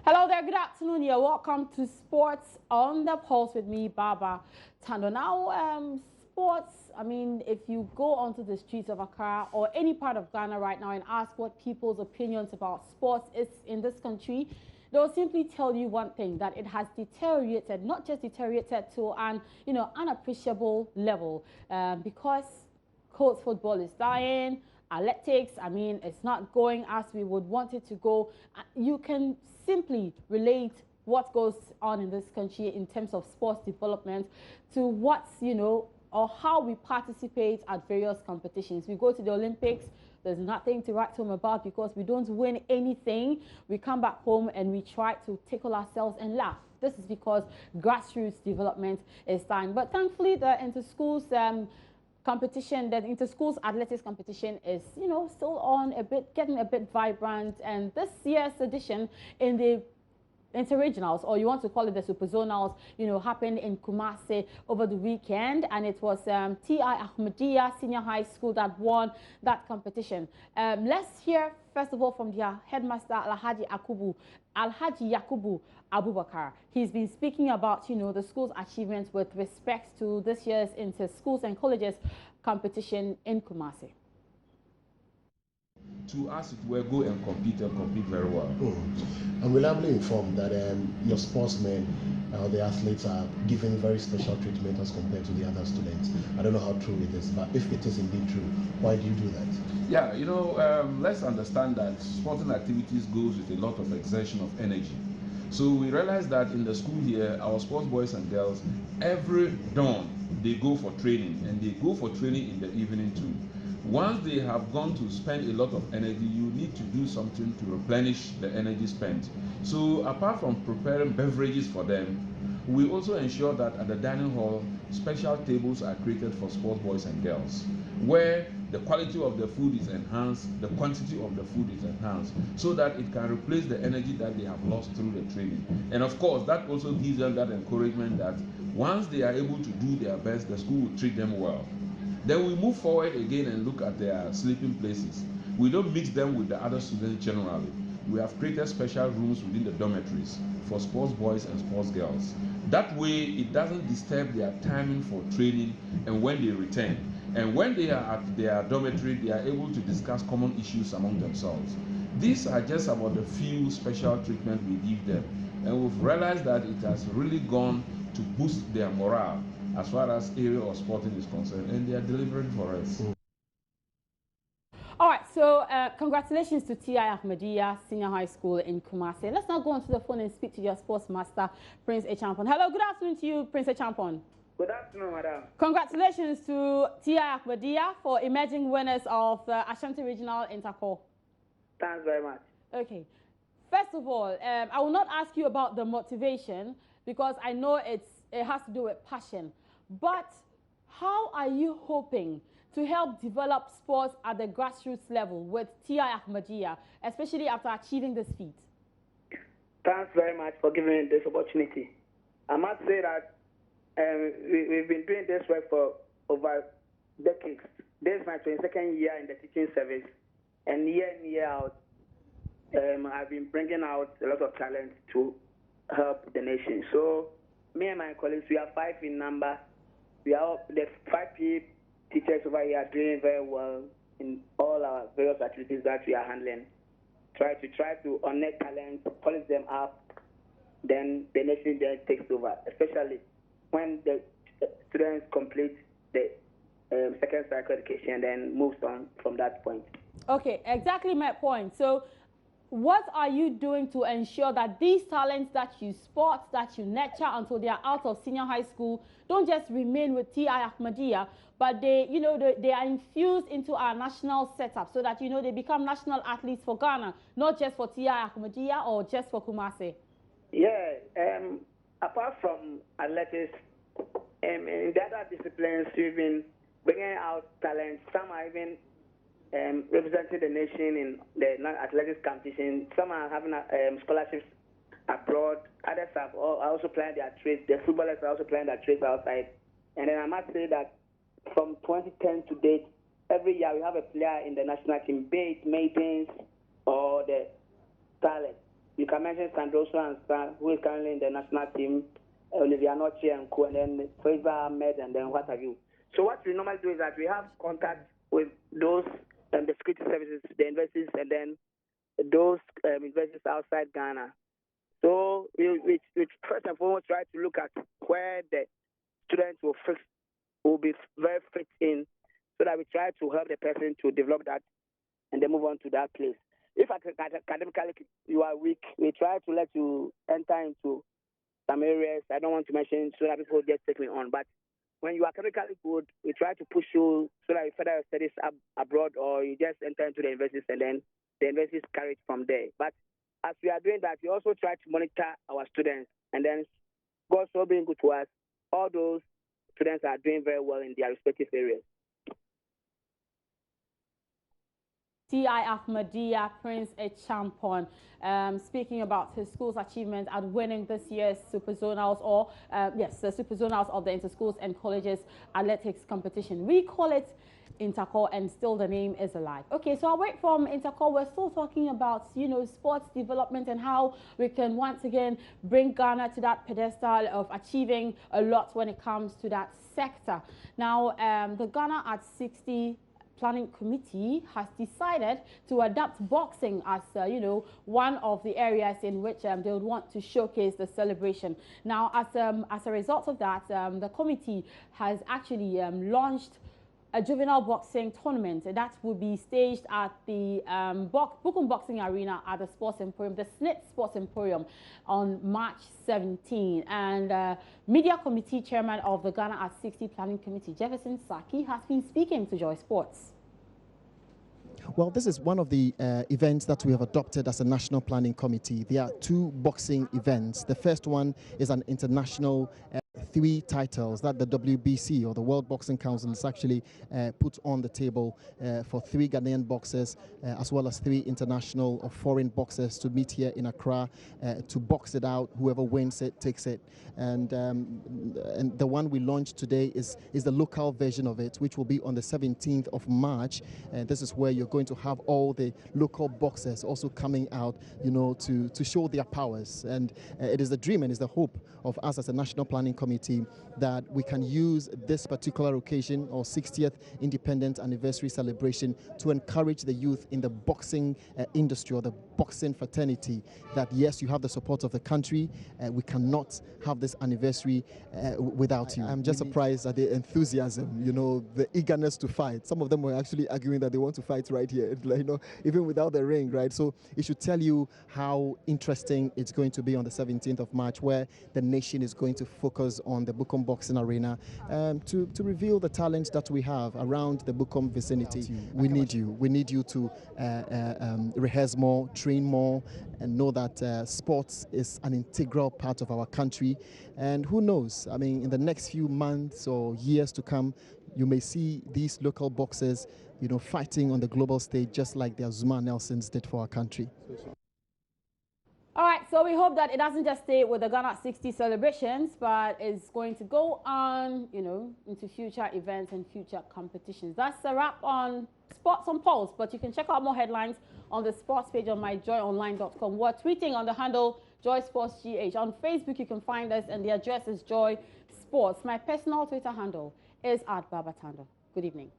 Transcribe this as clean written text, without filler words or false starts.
Hello there, good afternoon. You're welcome to Sports on the Pulse with me, Baba Tando. Now, sports, I mean, if you go onto the streets of Accra or any part of Ghana right now and ask what people's opinions about sports is in this country, they'll simply tell you one thing, that it has deteriorated, not just deteriorated to an, unappreciable level because court football is dying. Athletics, I mean, it's not going as we would want it to go. You can simply relate what goes on in this country in terms of sports development to what's, or how we participate at various competitions. We go to the Olympics, there's nothing to write home about because we don't win anything. We come back home and we try to tickle ourselves and laugh. This is because grassroots development is dying. But thankfully, the inter-schools competition, that inter-schools athletics competition is, still on a bit, getting a bit vibrant. And this year's edition in the inter-regionals, or you want to call it the super zonals, happened in Kumasi over the weekend, and it was T.I. Ahmadiyya Senior High School that won that competition. Let's hear first of all from their headmaster Alhaji Yakubu Abubakar. He's been speaking about the school's achievements with respect to this year's inter-schools and colleges competition in Kumasi. To us, it will go and compete very well. I'm reliably informed that your sportsmen, the athletes, are given very special treatment as compared to the other students. I don't know how true it is, but if it is indeed true, why do you do that? Yeah, let's understand that sporting activities goes with a lot of exertion of energy. So we realize that in the school here, our sports boys and girls, every dawn, they go for training, and they go for training in the evening too. Once they have gone to spend a lot of energy, you need to do something to replenish the energy spent. So apart from preparing beverages for them, we also ensure that at the dining hall, special tables are created for sports boys and girls, where the quality of the food is enhanced, the quantity of the food is enhanced, so that it can replace the energy that they have lost through the training. And of course, that also gives them that encouragement that once they are able to do their best, the school will treat them well. Then we move forward again and look at their sleeping places. We don't mix them with the other students generally. We have created special rooms within the dormitories for sports boys and sports girls. That way, it doesn't disturb their timing for training and when they return. And when they are at their dormitory, they are able to discuss common issues among themselves. These are just about the few special treatment we give them. And we've realized that it has really gone to boost their morale as far as area of sporting is concerned, and they are delivering for us. All right, so congratulations to T.I. Ahmadiyya Senior High School in Kumasi. Let's now go onto the phone and speak to your sports master, Prince Echampon. Hello, good afternoon to you, Prince Echampon. Good afternoon, madam. Congratulations to T.I. Ahmadiyya for emerging winners of Ashanti Regional Intercore. Thanks very much. Okay, first of all, I will not ask you about the motivation because I know it has to do with passion. But how are you hoping to help develop sports at the grassroots level with T.I. Ahmadiyya, especially after achieving this feat? Thanks very much for giving me this opportunity. I must say that we've been doing this work for over decades. This is my 22nd year in the teaching service, and year in, year out, I've been bringing out a lot of talent to help the nation. So me and my colleagues, we are 5 in number. We are the 5 teachers over here are doing very well in all our various activities that we are handling. Try to honor talent, polish them up, then the nation then takes over, especially when the students complete the second cycle education, then moves on from that point. Okay, exactly my point. So what are you doing to ensure that these talents that you spot, that you nurture until they are out of senior high school, don't just remain with T.I. Ahmadiyya, but they, they are infused into our national setup so that, they become national athletes for Ghana, not just for T.I. Ahmadiyya or just for Kumasi? Yeah, apart from athletics, in the other disciplines, we've been bringing out talents. Some are even representing the nation in the athletics competition. Some are having scholarships abroad. Others are also playing their trades. The footballers are also playing their trades outside. And then I must say that from 2010 to date, every year we have a player in the national team, be it maidens or the talent. You can mention Sandroso and Stan, who is currently in the national team, Olivia Noche and Co, and then Fraser Ahmed, and then what have you. So what we normally do is that we have contact with those the security services, the universities, and then those universities outside Ghana. So we first and foremost try to look at where the students will be very fit in, so that we try to help the person to develop that and then move on to that place. If academically you are weak, we try to let you enter into some areas I don't want to mention so that people just take me on. But when you are academically good, we try to push you so that you further your studies abroad, or you just enter into the universities and then the universities carry it from there. But as we are doing that, we also try to monitor our students, and then God's so being good to us, all those students are doing very well in their respective areas. T.I. Ahmadiyya Prince a champion, speaking about his school's achievement at winning this year's Super Zonals, or the Super Zonals of the Inter-Schools and Colleges Athletics Competition. We call it Intercol, and still the name is alive. Okay, so away from Intercol, we're still talking about, you know, sports development and how we can once again bring Ghana to that pedestal of achieving a lot when it comes to that sector. Now, the Ghana at 60 Planning Committee has decided to adopt boxing as, you know, one of the areas in which they would want to showcase the celebration. Now, as a result of that, the committee has actually launched a juvenile boxing tournament that will be staged at the Bukum Boxing Arena at the Sports Emporium, the SNIT Sports Emporium, on March 17. And Media Committee Chairman of the Ghana at 60 Planning Committee, Jefferson Saki, has been speaking to Joy Sports. Well, this is one of the events that we have adopted as a National Planning Committee. There are two boxing events. The first one is an international 3 titles that the WBC, or the World Boxing Council, has actually put on the table for 3 Ghanaian boxers, as well as 3 international or foreign boxers to meet here in Accra to box it out. Whoever wins it takes it. And the one we launched today is the local version of it, which will be on the 17th of March. This is where you're going to have all the local boxers also coming out, you know, to show their powers. And it is the dream and is the hope of us as a National Planning Committee that we can use this particular occasion, or 60th Independence Anniversary celebration, to encourage the youth in the boxing industry, or the boxing fraternity, that yes, you have the support of the country. We cannot have this anniversary without you. I'm just surprised at the enthusiasm, you know, the eagerness to fight. Some of them were actually arguing that they want to fight right here, you know, even without the ring, right? So it should tell you how interesting it's going to be on the 17th of March, where the nation is going to focus on the Bukum Boxing Arena to reveal the talents that we have around the Bukum vicinity. We need you. We need you to rehearse more, train more, and know that sports is an integral part of our country. And who knows, I mean, in the next few months or years to come, you may see these local boxers, you know, fighting on the global stage, just like the Azuma Nelsons did for our country. All right, so we hope that it doesn't just stay with the Ghana 60 celebrations, but it's going to go on, you know, into future events and future competitions. That's a wrap on Sports on Pulse, but you can check out more headlines on the sports page on myjoyonline.com. We're tweeting on the handle JoySportsGH. On Facebook, you can find us, and the address is Joy Sports. My personal Twitter handle is @Babatando. Good evening.